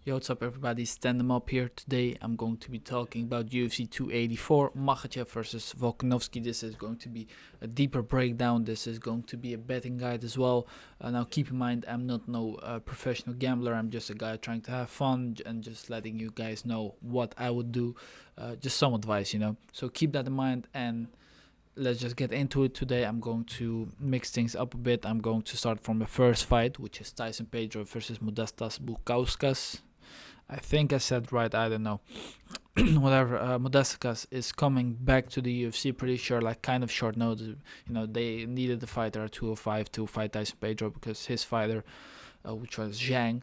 Yo, what's up everybody, Stand 'em Up here. Today I'm going to be talking about UFC 284, Makhachev versus Volkanovski. This is going to be a deeper breakdown. This is going to be a betting guide as well. Now keep in mind, I'm not no professional gambler. I'm just a guy trying to have fun and just letting you guys know what I would do. Just some advice, So keep that in mind, and let's just get into it today. I'm going to mix things up a bit. I'm going to start from the first fight, which is Tyson Pedro versus Modestas Bukauskas. I think I said right, I don't know. Whatever, Modestas is coming back to the UFC, pretty sure, like kind of short notice. They needed the fighter at 205 to fight Tyson Pedro because his fighter, which was Zhang,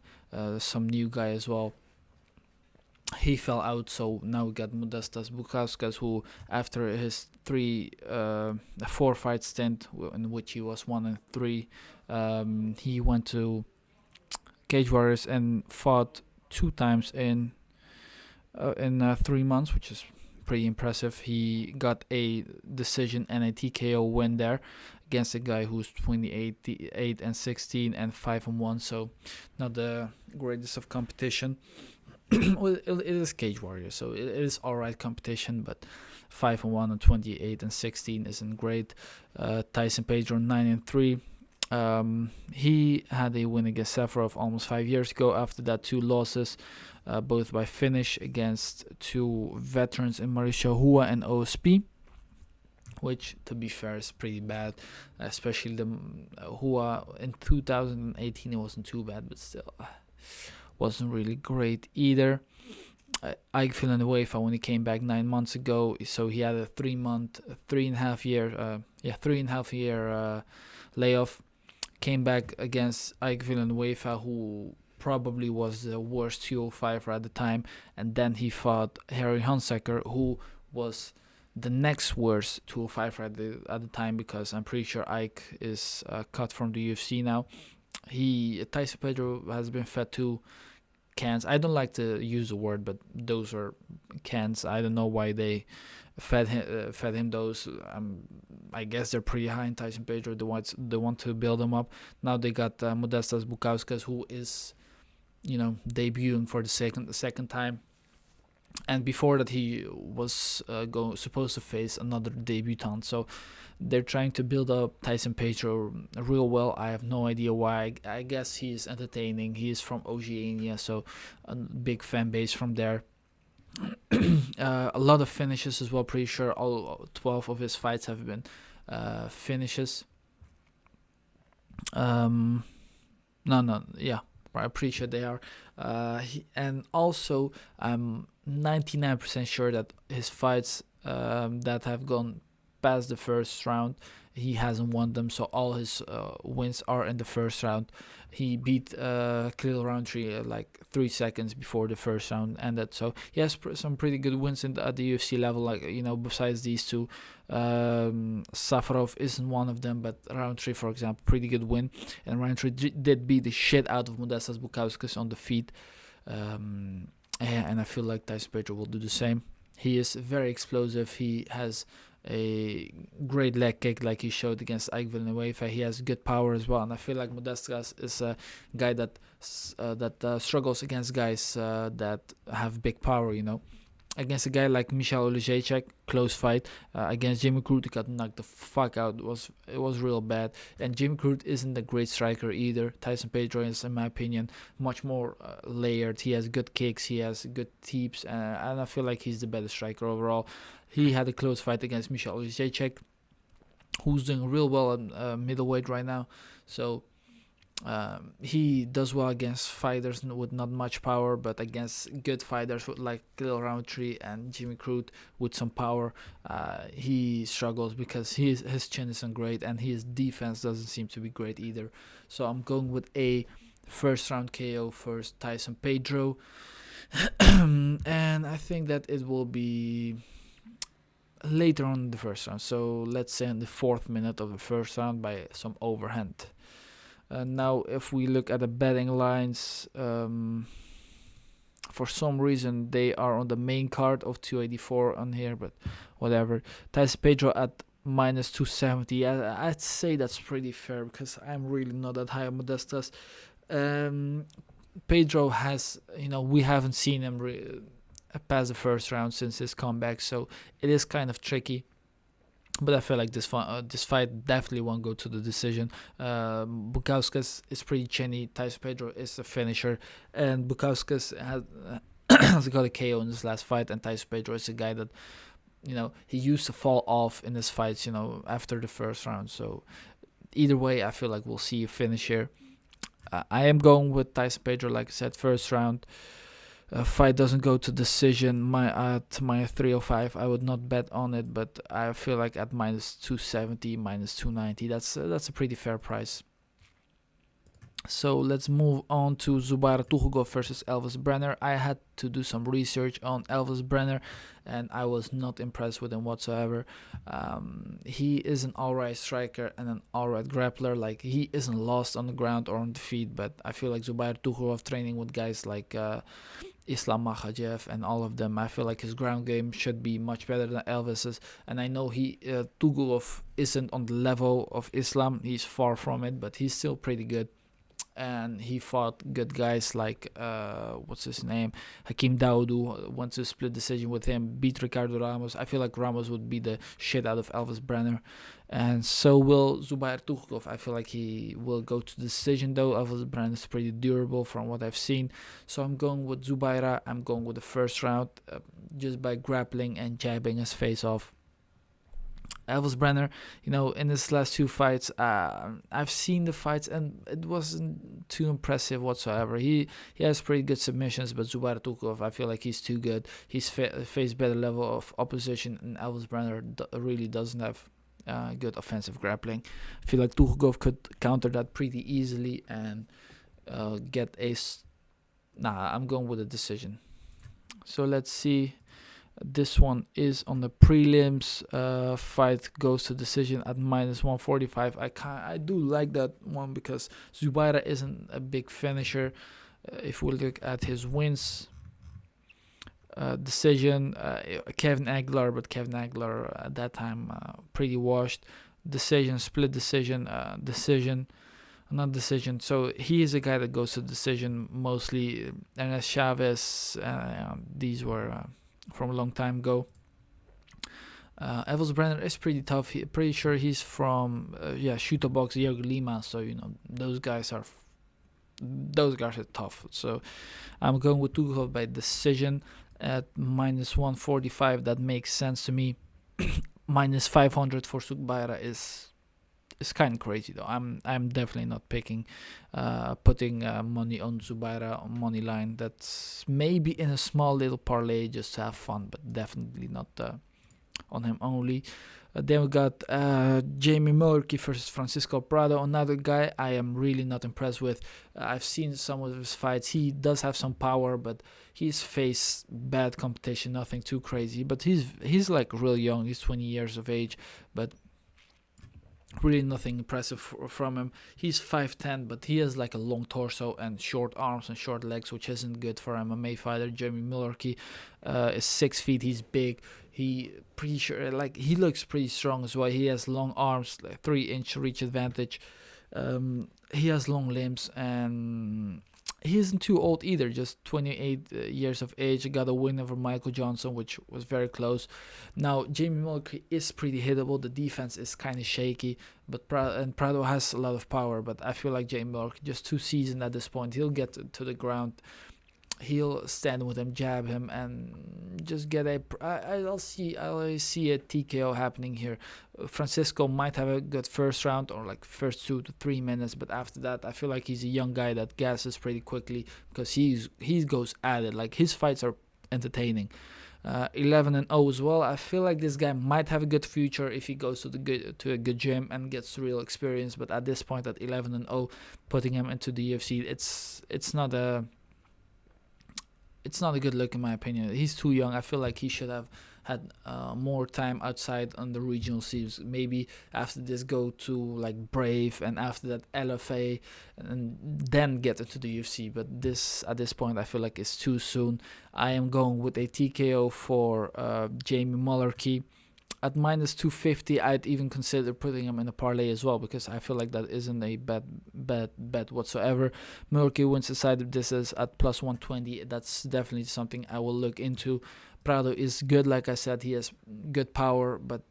some new guy as well, he fell out. So now we got Modestas Bukauskas, who after his 4-fight stint in which he was 1-3, he went to Cage Warriors and fought 2 times in 3 months, which is pretty impressive. He got a decision and a TKO win there against a guy who's 28-16 and 5-1, so not the greatest of competition. Well, it is Cage Warriors, so it is alright competition, but 5-1 and 28-16 isn't great. Tyson Pedro 9-3. He had a win against Safarov almost 5 years ago. After that, 2 losses, both by finish against 2 veterans in Mauricio Hua and OSP, which, to be fair, is pretty bad. Especially the Hua in 2018, it wasn't too bad, but still wasn't really great either. Ike Villanueva, when he came back 9 months ago, so he had a 3.5 year layoff. Came back against Ike Villanueva, who probably was the worst 205er at the time, and then he fought Harry Hunsaker, who was the next worst 205er at the time, because I'm pretty sure Ike is cut from the UFC now. Tyson Pedro has been fed 2 cans. I don't like to use the word, but those are cans. I don't know why they fed him those. I guess they're pretty high in Tyson Pedro. They want to build him up. Now they got Modestas Bukauskas, who is, debuting for the second time. And before that, he was supposed to face another debutant. So they're trying to build up Tyson Pedro real well. I have no idea why. I guess he's entertaining. He is from Oceania, so a big fan base from there. A lot of finishes as well. Pretty sure all 12 of his fights have been finishes. I'm pretty sure they are. And also, I'm 99% sure that his fights that have gone past the first round, he hasn't won them. So all his wins are in the first round. He beat Khalil Roundtree like 3 seconds before the first round ended. So he has some pretty good wins at the UFC level. Like, besides these 2, Safarov isn't one of them, but Roundtree, for example, pretty good win. And Roundtree did beat the shit out of Modestas Bukauskas on the feet. And I feel like Tyson Pedro will do the same. He is very explosive. He has a great leg kick, like he showed against Ike Villanueva. He has good power as well, and I feel like Modestas is a guy that struggles against guys that have big power. Against a guy like Michal Olejniczak, close fight. Against Jimmy Crute, he got knocked the fuck out. It was real bad. And Jimmy Crute isn't a great striker either. Tyson Pedro is, in my opinion, much more layered. He has good kicks, he has good teeps, and I feel like he's the better striker overall. He had a close fight against Michal Olejniczak, who's doing real well at middleweight right now. So he does well against fighters with not much power, but against good fighters like Khalil Roundtree and Jimmy Crute with some power, he struggles because his chin isn't great and his defense doesn't seem to be great either. So I'm going with a first round KO for Tyson Pedro. And I think that it will be later on in the first round. So let's say in the 4th minute of the first round by some overhand. Now, if we look at the betting lines, for some reason they are on the main card of 284 on here, but whatever. Tyson Pedro at minus 270. I'd say that's pretty fair because I'm really not that high on Modestas. Pedro has, we haven't seen him past the first round since his comeback, so it is kind of tricky. But I feel like this fight definitely won't go to the decision. Bukauskas is pretty chinny. Tyson Pedro is a finisher, and Bukauskas has got a KO in his last fight, and Tyson Pedro is a guy that, he used to fall off in his fights, after the first round. So either way, I feel like we'll see a finish here. I am going with Tyson Pedro, like I said, first round. Fight doesn't go to decision. At my 305, I would not bet on it, but I feel like at minus 270, minus 290, that's a pretty fair price. So let's move on to Zubaira Tukhugov versus Elvis Brenner. I had to do some research on Elvis Brenner, and I was not impressed with him whatsoever. He is an alright striker and an alright grappler. Like, he isn't lost on the ground or on the feet, but I feel like Zubaira Tukhugov training with guys like Islam Makhachev and all of them, I feel like his ground game should be much better than Elvis's. And I know Tukhugov isn't on the level of Islam. He's far from it, but he's still pretty good. And he fought good guys like what's his name, Hakeem Dawodu. Went to split decision with him, beat Ricardo Ramos. I feel like Ramos would beat the shit out of Elvis Brenner, and so will Zubair Tukhugov. I feel like he will go to decision, though Elvis Brenner is pretty durable from what I've seen. So I'm going with Zubaira. I'm going with the first round, just by grappling and jabbing his face off. Elvis Brenner, in his last two fights, I've seen the fights and it wasn't too impressive whatsoever. He has pretty good submissions, but Zubair Tukhugov, I feel like he's too good. He's faced better level of opposition, and Elvis Brenner really doesn't have good offensive grappling. I feel like Tukhugov could counter that pretty easily and get a. I'm going with a decision. So let's see. This one is on the prelims. Fight goes to decision at minus 145. I do like that one because Zubaira isn't a big finisher. If we look at his wins, decision, Kevin Aguilar, but Kevin Aguilar at that time pretty washed. Decision, split decision, decision, not decision. So he is a guy that goes to decision mostly. Ernest Chavez, these were from a long time ago. Elvis Brenner is pretty tough. Pretty sure he's from Shooter Box Diego Lima. So those guys are tough. So I'm going with Tukhugov by decision at minus 145. That makes sense to me. Minus 500 for Zubaira is kind of crazy though. I'm definitely not putting money on Zubaira on money line. That's maybe in a small little parlay just to have fun, but definitely not on him only. Then we got Jamie Mulkey versus Francisco Prado, another guy I am really not impressed with. I've seen some of his fights. He does have some power, but he's faced bad competition, nothing too crazy. But he's like real young. He's 20 years of age, but really nothing impressive from him. He's 5'10", but he has like a long torso and short arms and short legs, which isn't good for an MMA fighter. Jamie Mulkey is 6 feet. He's big. He looks pretty strong as well. He has long arms, like 3-inch reach advantage. He has long limbs, and he isn't too old either, just 28 years of age. He got a win over Michael Johnson, which was very close. Now, Jamie Mulkey is pretty hittable. The defense is kind of shaky, but Prado has a lot of power, but I feel like Jamie Mulkey, just too seasoned at this point. He'll get to the ground. He'll stand with him, jab him, and just get I'll see a TKO happening here. Francisco might have a good first round or like first 2 to 3 minutes, but after that, I feel like he's a young guy that gasses pretty quickly because he goes at it. Like, his fights are entertaining. 11-0 as well. I feel like this guy might have a good future if he goes to a good gym and gets real experience. But at this point, at 11-0, putting him into the UFC, it's not a good look in my opinion. He's too young. I feel like he should have had more time outside on the regional scenes. Maybe after this go to like Brave, and after that LFA, and then get into the UFC. But at this point, I feel like it's too soon. I am going with a TKO for Jamie Mulkey. At minus 250, I'd even consider putting him in a parlay as well, because I feel like that isn't a bad bet whatsoever. Milwaukee wins the side of this is at plus 120. That's definitely something I will look into. Prado is good, like I said. He has good power, but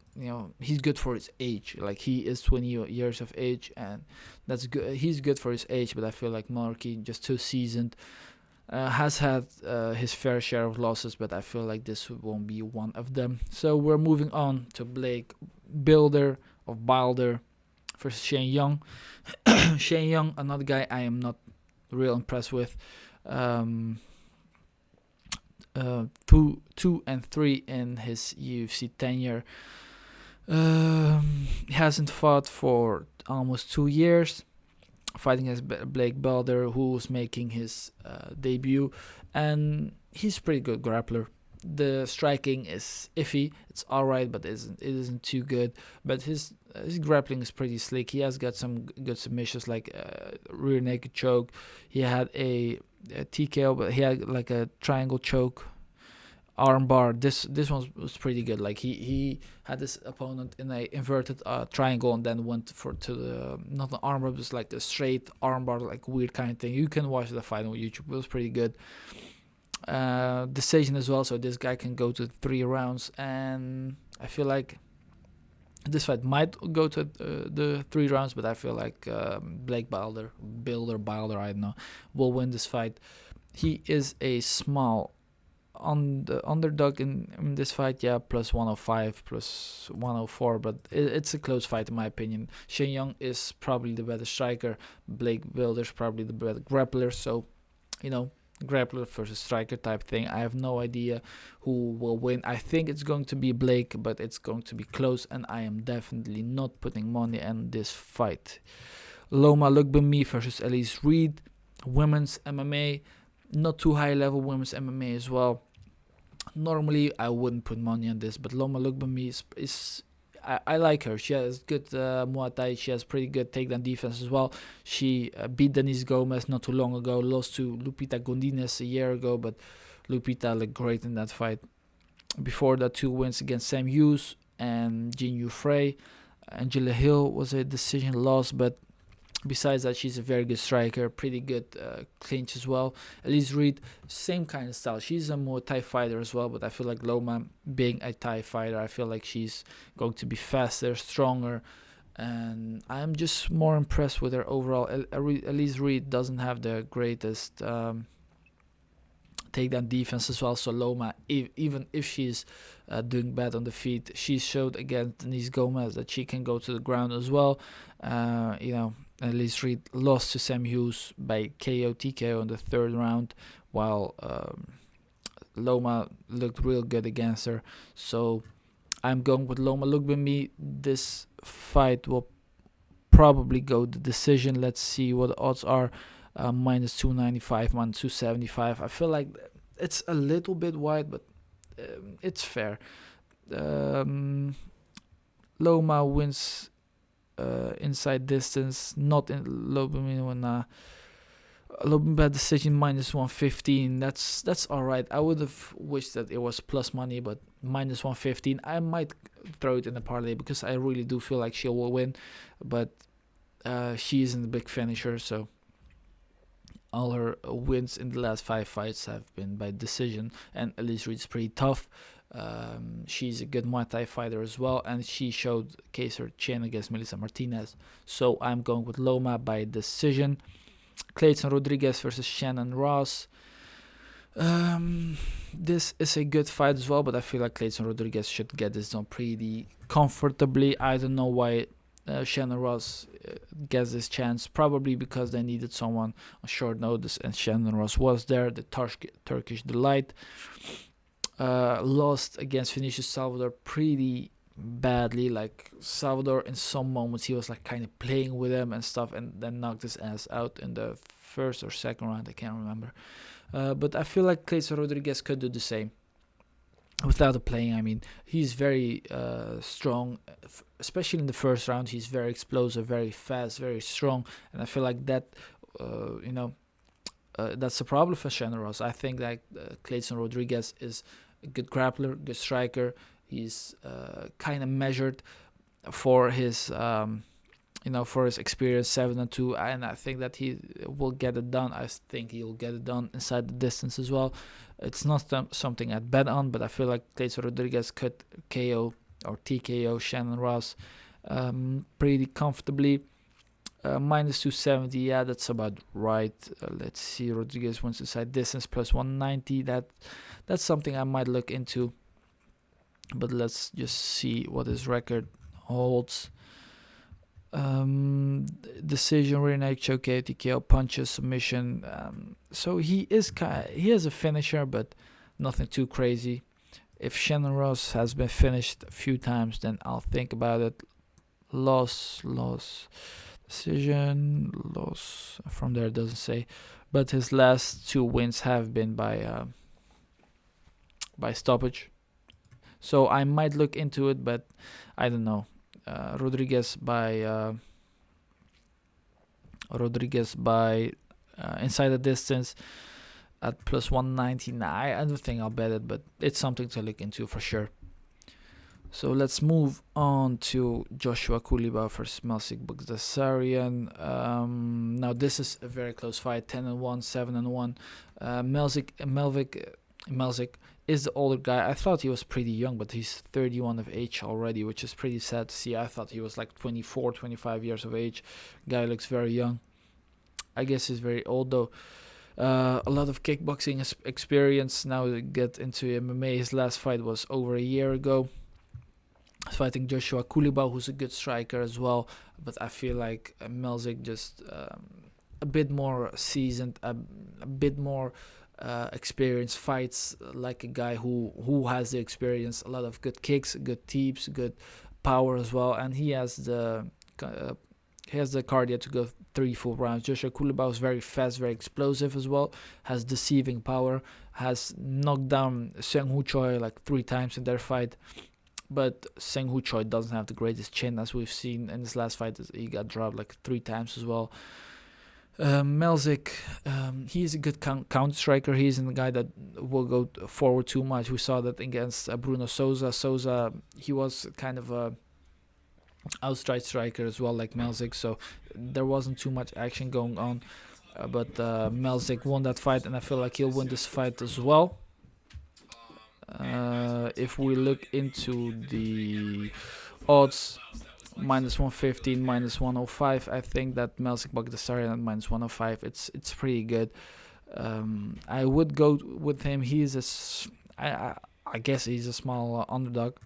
he's good for his age. Like, he is 20 years of age, and that's good. He's good for his age, but I feel like Milwaukee just too seasoned. Has had his fair share of losses, but I feel like this won't be one of them. So we're moving on to Blake Bilder of Bilder versus Shane Young. Shane Young, another guy I am not real impressed with. 2-3 in his UFC tenure. He hasn't fought for almost 2 years, fighting as Blake Bilder, who's making his debut, and he's a pretty good grappler. The striking is iffy. It's alright, but it isn't too good. But his grappling is pretty slick. He has got some good submissions, like rear naked choke. He had a TKO, but he had like a triangle choke, armbar. This one was pretty good. Like, he had this opponent in a inverted triangle, and then went to the, not an armbar, but like a straight armbar, like weird kind of thing. You can watch the fight on YouTube. It was pretty good. Decision as well, so this guy can go to 3 rounds, and I feel like this fight might go to the 3 rounds, but I feel like Blake Bilder, I don't know, will win this fight. He is a small on the underdog in this fight, plus 105, plus 104, but it's a close fight in my opinion. Shane Young is probably the better striker. Blake Bilder's probably the better grappler, so grappler versus striker type thing. I have no idea who will win. I think it's going to be Blake, but it's going to be close, and I am definitely not putting money on this fight. Loma Lookboonmee versus Elise Reed, women's MMA, not too high level women's MMA as well. Normally I wouldn't put money on this, but Loma Lookboonmee is I like her. She has good Muay Thai. She has pretty good takedown defense as well. She beat Denise Gomez not too long ago, lost to Lupita Godinez a year ago, but Lupita looked great in that fight. Before that, 2 wins against Sam Hughes and Jin Yu Frey. Angela Hill was a decision loss, but besides that, she's a very good striker, pretty good clinch as well. Elise Reed, same kind of style. She's a more Thai fighter as well, but I feel like Loma, being a Thai fighter, I feel like she's going to be faster, stronger, and I'm just more impressed with her overall. Elise Reed doesn't have the greatest takedown defense as well, so Loma, even if she's doing bad on the feet, she showed against Denise Gomez that she can go to the ground as well. Elise Reed lost to Sam Hughes by TKO in the 3rd round, while Loma looked real good against her. So I'm going with Loma Lookboonmee. This fight will probably go the decision. Let's see what the odds are. Minus 295, minus 275. I feel like it's a little bit wide, but it's fair. Loma wins inside distance, not in Lookboonmee bad decision, minus 115. That's all right. I would have wished that it was plus money, but minus 115, I might throw it in the parlay, because I really do feel like she will win, but she isn't a big finisher, so all her wins in the last 5 fights have been by decision, and Elise Reed's pretty tough. She's a good Muay Thai fighter as well, and she showed case her chin against Melissa Martinez. So I'm going with Loma by decision. Clayton Rodriguez versus Shannon Ross. This is a good fight as well, but I feel like Clayton Rodriguez should get this done pretty comfortably. I don't know why Shannon Ross gets this chance, probably because they needed someone on short notice, and Shannon Ross was there, the Turkish delight. Lost against Vinicius Salvador pretty badly. Like, Salvador, in some moments, he was like kind of playing with him and stuff, and then knocked his ass out in the 1st or 2nd round, I can't remember. But I feel like Clayton Rodriguez could do the same without the playing. I mean, he's very strong, especially in the 1st round. He's very explosive, very fast, very strong, and I feel like that, that's a problem for Shannon Ross. I think that Clayton Rodriguez is a good grappler, good striker. He's kind of measured for his for his experience, 7-2, and I think that he will get it done. I think he'll get it done inside the distance as well. It's not something I'd bet on, but I feel like Clayton Rodriguez could KO or TKO Shannon Ross pretty comfortably. Minus 270, yeah, that's about right. Let's see, Rodriguez wins inside distance plus 190. That's something I might look into. But let's just see what his record holds. Decision, rear neck choke, TKO, punches, submission. So he has a finisher, but nothing too crazy. If Shannon Ross has been finished a few times, then I'll think about it. Loss, decision, loss. From there it doesn't say, but his last 2 wins have been by stoppage. So I might look into it, but I don't know. Rodriguez by inside the distance at plus 199. I don't think I'll bet it, but it's something to look into for sure. So let's move on to Joshua Kulibov versus Melzik Baghdasaryan. Now this is a very close fight, 10-1, 7-1. Melzik is the older guy. I thought he was pretty young, but he's 31 of age already, which is pretty sad to see. I thought he was like 24, 25 years of age. Guy looks very young. I guess he's very old though. A lot of kickboxing experience. Now to get into MMA. His last fight was over a year ago. He's fighting Joshua Kulibov, who's a good striker as well. But I feel like Melzik just a bit more seasoned, a bit more experience, fights like a guy who has the experience, a lot of good kicks, good teeps, good power as well, and he has the cardio to go 3 full rounds. Joshua Kulibov is very fast, very explosive as well, has deceiving power, has knocked down Seung Woo Choi like 3 times in their fight, but Seung Woo Choi doesn't have the greatest chin, as we've seen in his last fight. He got dropped like 3 times as well. Melzik, he's a good counter striker. He's a guy that will go forward too much. We saw that against Bruno Souza. He was kind of a outside striker as well, like Melzik. So there wasn't too much action going on. But Melzik won that fight, and I feel like he'll win this fight as well. If we look into the odds, minus 115, minus 105. I think that Melzik Baghdasaryan at minus 105. It's pretty good. I would go with him. I guess he's a small underdog,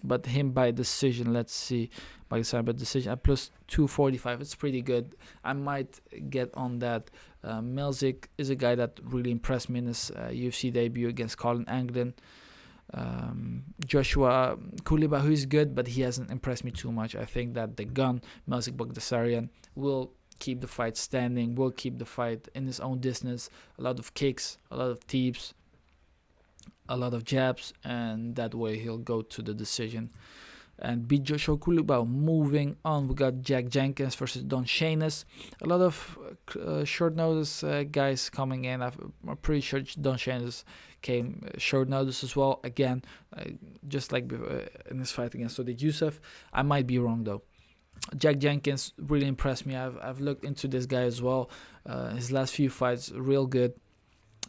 but him by decision. Let's see, Baghdasaryan by decision at plus 245. It's pretty good. I might get on that. Melzik is a guy that really impressed me in his UFC debut against Colin Anglin. Joshua Kulibov, who is good, but he hasn't impressed me too much. I think that the gun, Melzik Baghdasaryan, will keep the fight standing, will keep the fight in his own distance. A lot of kicks, a lot of teeps, a lot of jabs, and that way he'll go to the decision and beat Joshua Kulibov. Moving on, we got Jack Jenkins versus Don Shainis. A lot of short notice guys coming in. I'm pretty sure Don Shainis came short notice as well. Again, just like in this fight against Sodiq Yusuff. I might be wrong though. Jack Jenkins really impressed me. I've looked into this guy as well. His last few fights, real good.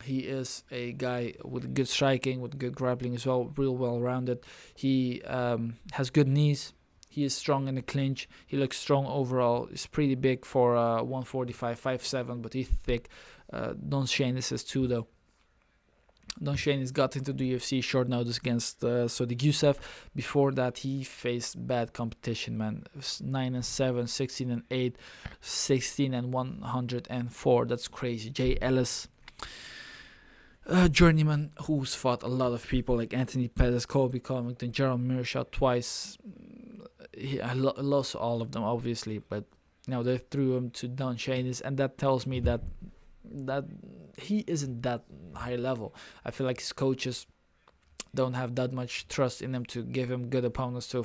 He is a guy with good striking, with good grappling as well, real well-rounded. He has good knees. He is strong in the clinch. He looks strong overall. He's pretty big for 145, 5'7", but he's thick. Don Shainis is too, though. Don Shainis got into the UFC short notice against Sodiq Yusuff. Before that, he faced bad competition, man. 9-7, 16-8, 16-104. That's crazy. Jay Ellis, journeyman who's fought a lot of people like Anthony Pettis, Colby Covington, Gerald Meerschaert twice. I lost all of them, obviously, but now they threw him to Don Shainis, and that tells me that he isn't that high level. I feel like his coaches don't have that much trust in him to give him good opponents to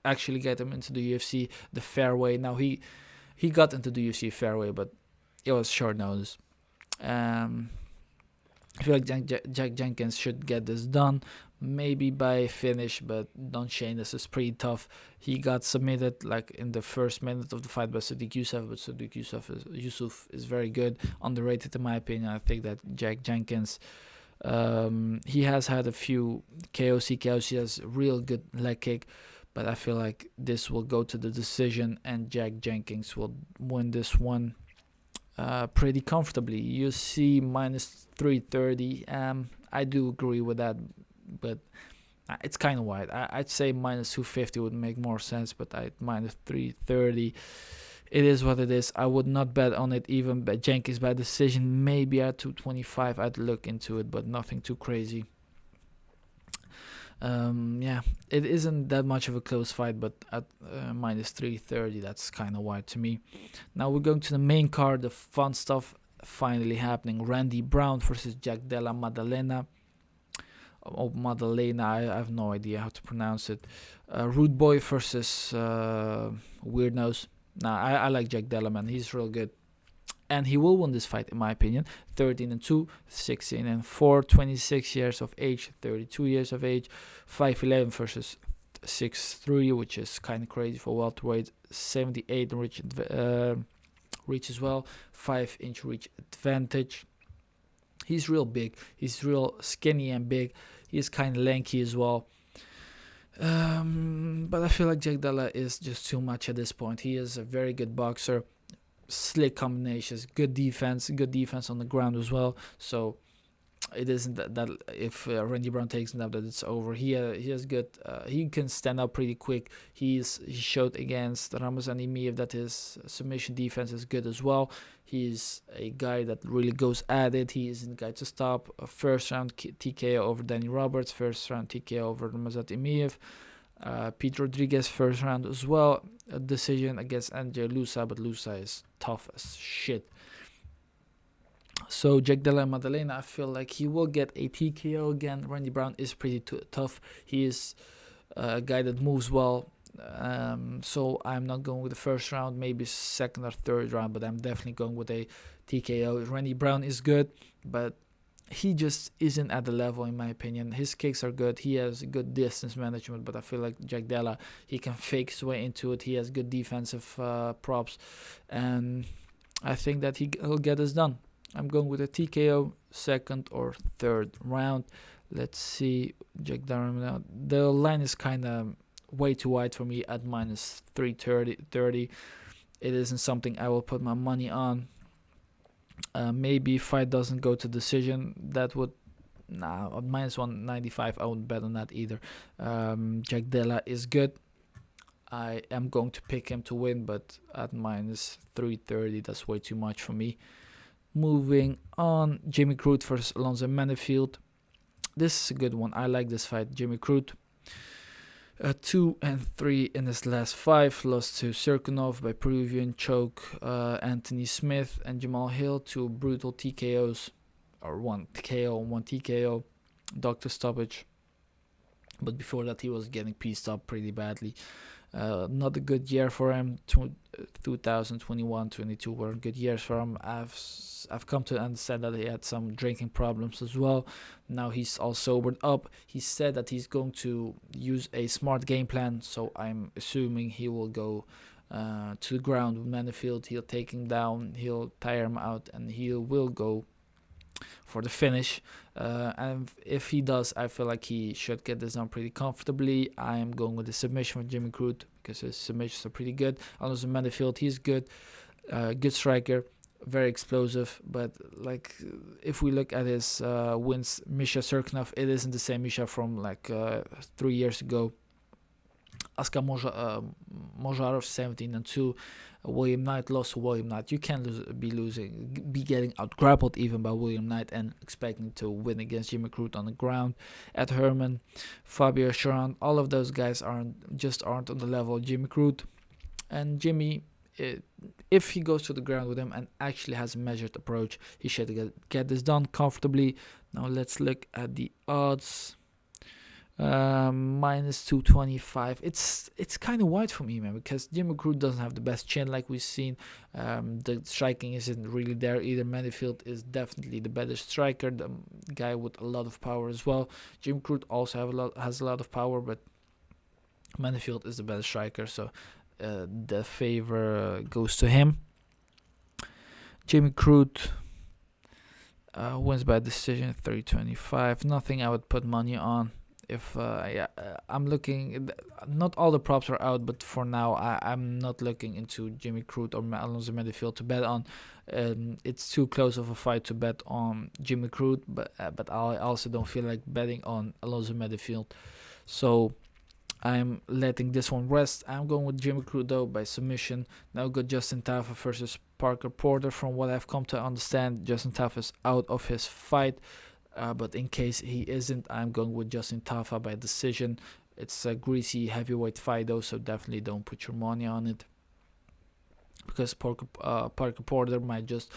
actually get him into the UFC the fair way. Now he got into the UFC fair way, but it was short notice. I feel like Jack Jenkins should get this done, maybe by finish, but don't chain. This is pretty tough. He got submitted like in the first minute of the fight by Sadiq Youssef, but Sadiq Yusuf is very good, underrated in my opinion. I think that Jack Jenkins, he has had a few KOs, he has real good leg kick, but I feel like this will go to the decision and Jack Jenkins will win this one pretty comfortably. You see minus 330. I do agree with that, but it's kind of wide. I'd say minus 250 would make more sense, but at minus 330, it is what it is. I would not bet on it, even bet Jenkins by decision. Maybe at 225, I'd look into it, but nothing too crazy. Yeah, it isn't that much of a close fight, but at minus 330, that's kind of wide to me. Now we're going to the main card, the fun stuff finally happening. Randy Brown versus Jack Della Maddalena. Maddalena, I have no idea how to pronounce it. Rude Boy versus Weird Nose. Nah, I like Jack Della, man. He's real good. And he will win this fight, in my opinion. 13-2, 16-4, 26 years of age, 32 years of age. 5'11 versus 6'3, which is kind of crazy for welterweight. 78 reach as well. 5-inch reach advantage. He's real big. He's real skinny and big. He's kind of lanky as well. But I feel like Jack Della is just too much at this point. He is a very good boxer. Slick combinations, good defense on the ground as well. So it isn't that if Randy Brown takes him up that it's over. He has good. He can stand up pretty quick. He showed against Ramazan Imiev that his submission defense is good as well. He's a guy that really goes at it. He isn't a guy to stop. A first round TKO over Danny Roberts. First round TKO over Ramazan Imiev. Pete Rodriguez first round as well. A decision against Andrei Lusa, but Lusa is tough as shit. So Jack Della Maddalena, I feel like he will get a TKO again. Randy Brown is pretty tough. He is a guy that moves well. So I'm not going with the first round, maybe second or third round, but I'm definitely going with a TKO. Randy Brown is good, but he just isn't at the level, in my opinion. His kicks are good. He has good distance management, but I feel like Jack Della, he can fake his way into it. He has good defensive props, and I think that he'll get this done. I'm going with a TKO second or third round. Let's see. Jack Della. The line is kind of way too wide for me at minus 330. It isn't something I will put my money on. Maybe if fight doesn't go to decision, that would at minus 195 I wouldn't bet on that either. Jack Della is good. I am going to pick him to win, but at minus 330 that's way too much for me. Moving on, Jimmy Crute versus Alonzo Menifield. This is a good one. I like this fight. Jimmy Crute 2-3 in his last 5, lost to Serkinov by Peruvian choke, Anthony Smith and Jamal Hill, 2 brutal TKOs, or 1 KO and 1 TKO, doctor stoppage. But before that he was getting pieced up pretty badly. Not a good year for him. 2021-22 were good years for him. I've come to understand that he had some drinking problems as well. Now he's all sobered up. He said that he's going to use a smart game plan, so I'm assuming he will go to the ground with Menifield. He'll take him down, he'll tire him out, and he will go for the finish. And if he does, I feel like he should get this done pretty comfortably. I am going with the submission from Jimmy Crute because his submissions are pretty good. Alonzo Menifield, he's good, good striker, very explosive. But like if we look at his wins, Misha Serkinov, it isn't the same Misha from like 3 years ago. Askar Mojarov 17-2. William Knight lost to William Knight. You can't be getting out grappled even by William Knight and expecting to win against Jimmy Crute on the ground. Ed Herman, Fabio Sharon, all of those guys aren't on the level of Jimmy Crute. And Jimmy, if he goes to the ground with him and actually has a measured approach, he should get this done comfortably. Now let's look at the odds. Minus 225. It's kind of wide for me, man, because Jimmy Crute doesn't have the best chin like we've seen. The striking isn't really there either. Manyfield is definitely the better striker, the guy with a lot of power as well. Jimmy Crute also has a lot of power, but Manyfield is the better striker, so the favor goes to him. Jimmy Crute wins by decision, 325. Nothing I would put money on. If I'm looking, not all the props are out, but for now I'm not looking into Jimmy Crute or Alonso Manyfield to bet on. It's too close of a fight to bet on Jimmy Crute, but I also don't feel like betting on Alonso Manyfield, so I'm letting this one rest. I'm going with Jimmy Crute though by submission. Now we got Justin Tafa versus Parker Porter. From what I've come to understand, Justin Tafa is out of his fight. But in case he isn't, I'm going with Justin Tafa by decision. It's a greasy heavyweight fight though, so definitely don't put your money on it, because Parker Porter might just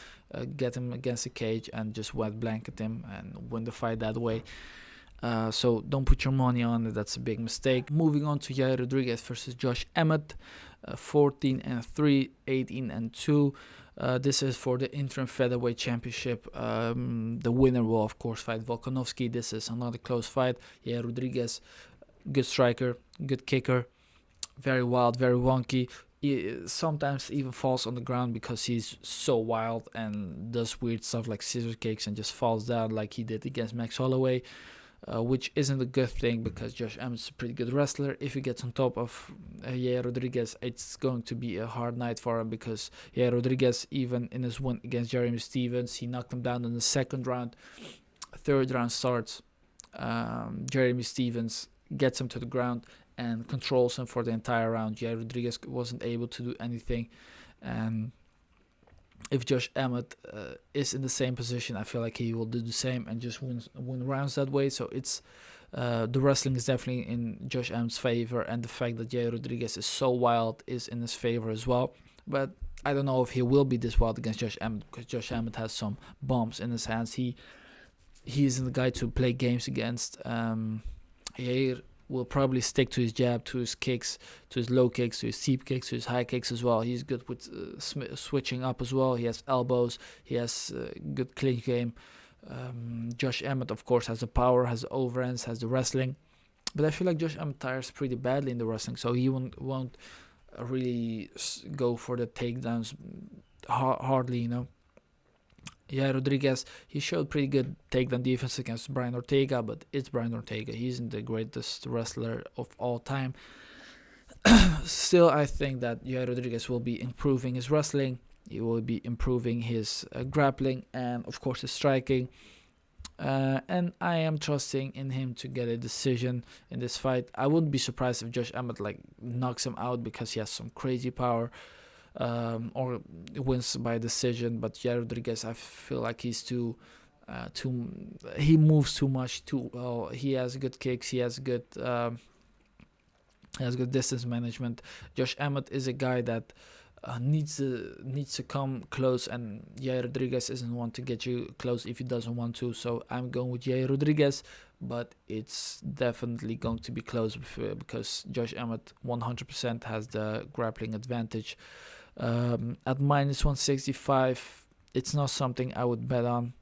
get him against the cage and just wet blanket him and win the fight that way. So don't put your money on it. That's a big mistake. Moving on to Yair Rodriguez versus Josh Emmett. 14-3, 18-2. This is for the interim featherweight championship. The winner will of course fight Volkanovski. This is another close fight. Yair Rodriguez, good striker, good kicker, very wild, very wonky. He sometimes even falls on the ground because he's so wild and does weird stuff like scissor kicks and just falls down like he did against Max Holloway. Which isn't a good thing because Josh Emmett's a pretty good wrestler. If he gets on top of Yair Rodriguez, it's going to be a hard night for him, because Yair Rodriguez, even in his win against Jeremy Stephens, he knocked him down in the second round. Third round starts. Jeremy Stephens gets him to the ground and controls him for the entire round. Yair Rodriguez wasn't able to do anything. And if Josh Emmett is in the same position, I feel like he will do the same and just win rounds that way. So it's the wrestling is definitely in Josh Emmett's favor, and the fact that Yair Rodriguez is so wild is in his favor as well. But I don't know if he will be this wild against Josh Emmett, because Josh Emmett has some bombs in his hands. He isn't the guy to play games against. Yair will probably stick to his jab, to his kicks, to his low kicks, to his deep kicks, to his high kicks as well. He's good with switching up as well. He has elbows. He has good clinch game. Josh Emmett, of course, has the power, has the overhands, has the wrestling. But I feel like Josh Emmett tires pretty badly in the wrestling, so he won't really go for the takedowns hardly, you know. Yeah, Rodriguez, he showed pretty good takedown defense against Brian Ortega, but it's Brian Ortega. He isn't the greatest wrestler of all time. Still, I think that Yair Rodriguez will be improving his wrestling. He will be improving his grappling and, of course, his striking. And I am trusting in him to get a decision in this fight. I wouldn't be surprised if Josh Emmett knocks him out because he has some crazy power. Or wins by decision, but Yair Rodriguez, I feel like he's he moves too much too well. He has good kicks, he has good distance management. Josh Emmett is a guy that needs to come close, and Yair Rodriguez isn't one to get you close if he doesn't want to. So I'm going with Yair Rodriguez, but it's definitely going to be close because Josh Emmett 100% has the grappling advantage. At minus 165, it's not something I would bet on.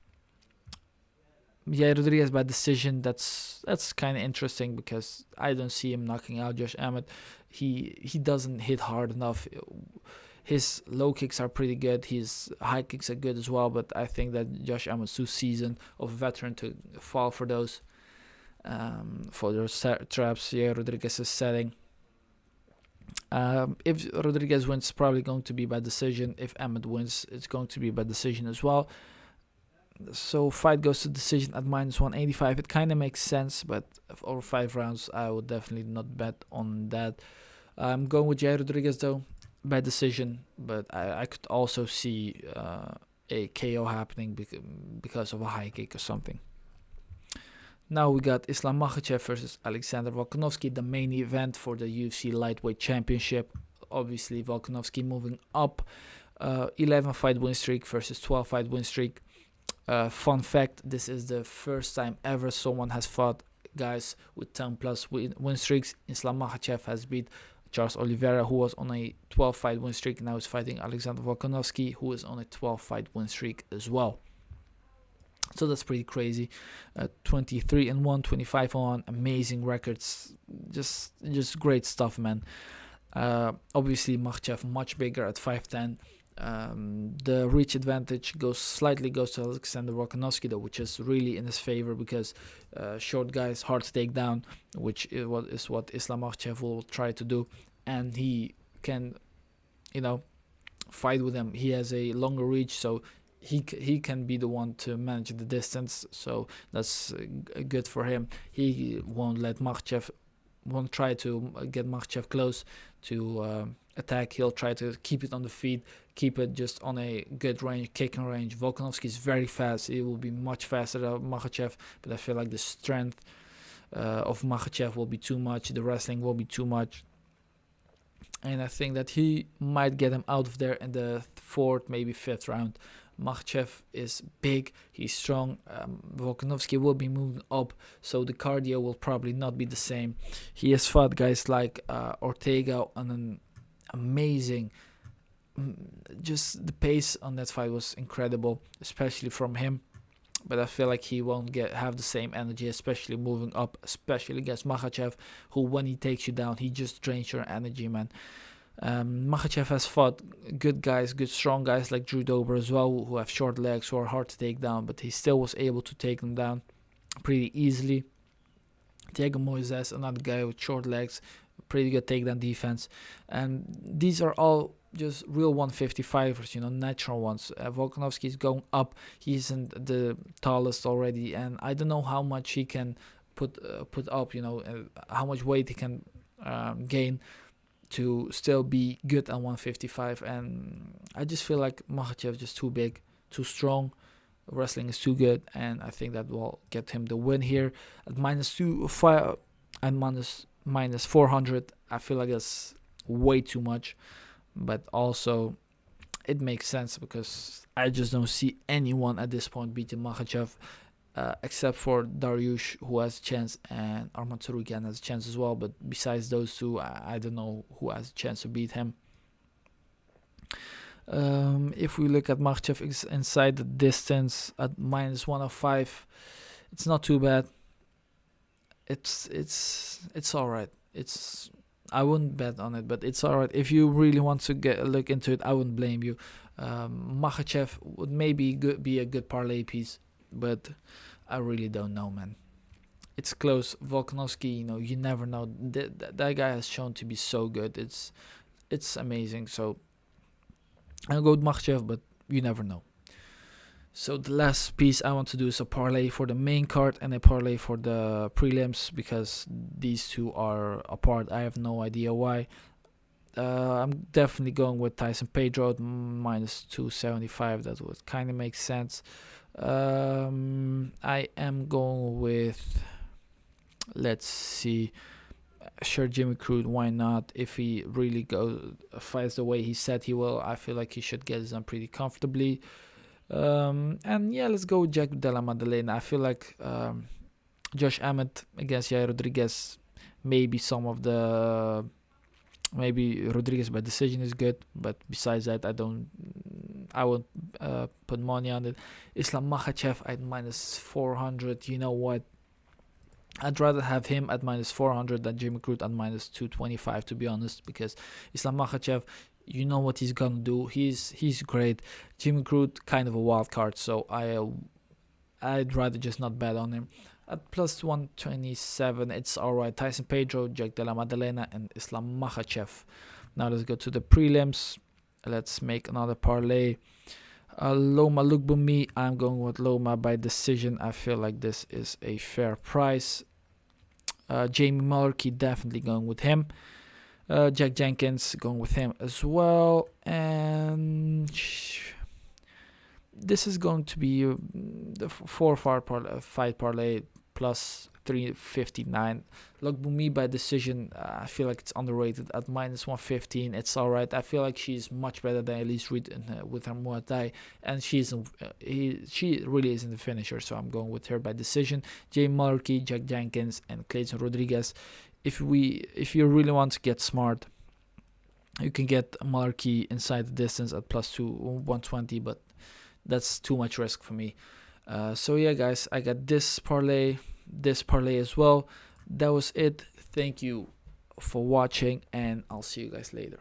Yair Rodriguez by decision, that's kind of interesting because I don't see him knocking out Josh Emmett. He doesn't hit hard enough. His low kicks are pretty good. His high kicks are good as well, but I think that Josh Emmett's too seasoned of a veteran to fall for those traps Yair Rodriguez is setting. If Rodriguez wins, it's probably going to be by decision. If Emmett wins, it's going to be by decision as well. So fight goes to decision at minus 185. It kind of makes sense, but over 5 rounds, I would definitely not bet on that. I'm going with Yair Rodriguez though, by decision, but I could also see a KO happening because of a high kick or something. Now we got Islam Makhachev versus Alexander Volkanovski, the main event for the UFC Lightweight Championship. Obviously, Volkanovski moving up. 11 fight win streak versus 12 fight win streak. Fun fact, this is the first time ever someone has fought guys with 10 plus win streaks. Islam Makhachev has beat Charles Oliveira, who was on a 12 fight win streak. Now he's fighting Alexander Volkanovski, who is on a 12 fight win streak as well. So that's pretty crazy. 23-1, 25-1, amazing records. Just great stuff, man. Obviously Makhachev much bigger at 5'10". The reach advantage slightly goes to Alexander Volkanovski, though, which is really in his favor, because short guys hard to take down, which is what Islam Makhachev will try to do, and he can, fight with him. He has a longer reach, so he can be the one to manage the distance. So that's good for him. He won't try to get Makhachev close to attack. He'll try to keep it on the feet, keep it just on a good range, kicking range. Volkanovski is very fast. He will be much faster than Makhachev, but I feel like the strength of Makhachev will be too much. The wrestling will be too much. And I think that he might get him out of there in the 4th, maybe 5th round. Makhachev is big, he's strong. Volkanovski will be moving up, so the cardio will probably not be the same. He has fought guys like Ortega on an amazing, just the pace on that fight was incredible, especially from him. But I feel like he won't have the same energy, especially moving up, especially against Makhachev, who when he takes you down, he just drains your energy, man. Makhachev has fought good guys, good strong guys like Drew Dober as well, who have short legs, who are hard to take down, but he still was able to take them down pretty easily. Diego Moises, another guy with short legs, pretty good takedown defense. And these are all just real 155ers, natural ones. Volkanovski is going up. He isn't the tallest already, and I don't know how much he can put up, how much weight he can gain to still be good at 155. And I just feel like Makhachev is just too big, too strong. Wrestling is too good, and I think that will get him the win here at -205 and minus 400. I feel like that's way too much, but also it makes sense because I just don't see anyone at this point beating Makhachev, except for Dariush, who has a chance, and Arman Tsarukyan has a chance as well. But besides those two, I don't know who has a chance to beat him. If we look at Makhachev inside the distance at -105, it's not too bad. It's all right. I wouldn't bet on it, but it's all right. If you really want to look into it, I wouldn't blame you. Makhachev would maybe be a good parlay piece, but I really don't know, man. It's close. Volkanovski, you never know. That guy has shown to be so good. It's amazing. So I'll go with Makhachev, but you never know. So the last piece I want to do is a parlay for the main card and a parlay for the prelims, because these two are apart. I have no idea why. I'm definitely going with Tyson Pedro at -275. That would kind of make sense. I am going with, let's see, sure, Jimmy Crute. Why not? If he really fights the way he said he will, I feel like he should get it done pretty comfortably. And yeah, let's go with Jack Della Maddalena. I feel like Josh Emmett against Yair Rodriguez, maybe Rodriguez by decision is good, but besides that, I won't put money on it. Islam Makhachev at -400. You know what? I'd rather have him at -400 than Jimmy Crute at -225, to be honest, because Islam Makhachev, you know what he's gonna do. He's great. Jimmy Crute, kind of a wild card, so I'd rather just not bet on him. At +127, it's alright. Tyson Pedro, Jack Della Maddalena, and Islam Makhachev. Now let's go to the prelims. Let's make another parlay. Loma Lukbumi, I'm going with Loma by decision. I feel like this is a fair price. Jamie Mullarkey, definitely going with him. Jack Jenkins, going with him as well. And this is going to be the 4-fight parlay, plus 359. Look, Bumi by decision, I feel like it's underrated at minus 115. It's alright. I feel like she's much better than Elise Reed with her Muay Thai, and she really isn't the finisher, so I'm going with her by decision. Jay Mulkey, Jack Jenkins, and Clayton Rodriguez. If you really want to get smart, you can get Mulkey inside the distance at plus 120, but that's too much risk for me. So yeah, guys, I got this parlay as well. That was it. Thank you for watching, and I'll see you guys later.